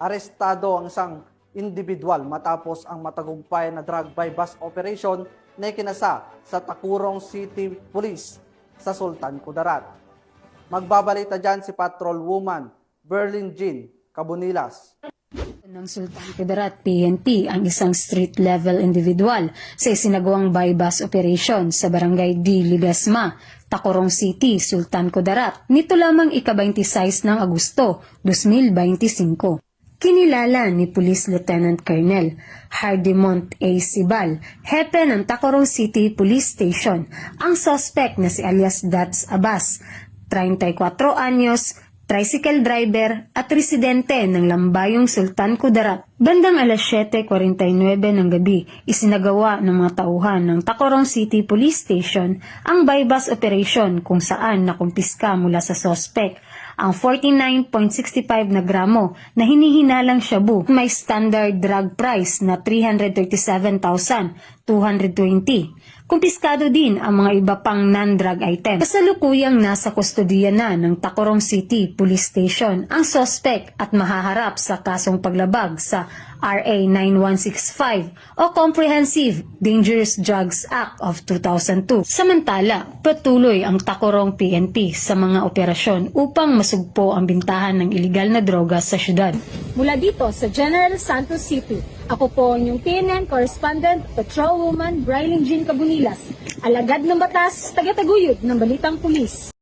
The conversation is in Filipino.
Arestado ang isang individual matapos ang matagumpay na drug by bus operation na ikinasa sa Tacurong City Police sa Sultan Kudarat. Magbabalita dyan si Patrol Woman Berlin Jean Cabunilas. Ng Sultan Kudarat PNP ang isang street-level individual sa isinagawang buy-bus operation sa Barangay D. Ledesma, Tacurong City, Sultan Kudarat, nito lamang ika-26 ng Agosto, 2025. Kinilala ni Police Lieutenant Colonel Hardimont A. Sibal, hepe ng Tacurong City Police Station, ang suspect na si alias Dats Abbas, 34 anyos, tricycle driver at residente ng Lambayong Sultan Kudarat. Bandang alas 7:49 ng gabi, isinagawa ng mga tauhan ng Tacurong City Police Station ang buy-bus operation kung saan nakumpiska mula sa suspect ang 49.65 na gramo na hinihinalang shabu may standard drug price na 337,220. Kumpiskado din ang mga iba pang non-drug items. Kasalukuyang nasa kustodiya na ng Tacurong City Police Station ang suspect at mahaharap sa kasong paglabag sa RA 9165 o Comprehensive Dangerous Drugs Act of 2002. Samantala, patuloy ang Tacurong PNP sa mga operasyon upang masugpo ang bintahan ng iligal na droga sa syudad. Mula dito sa General Santos City, ako po ang inyong PNN Correspondent, Patrolwoman Brilin Jean Cabunilas, alagad ng batas, taga-taguyod ng Balitang Pulis.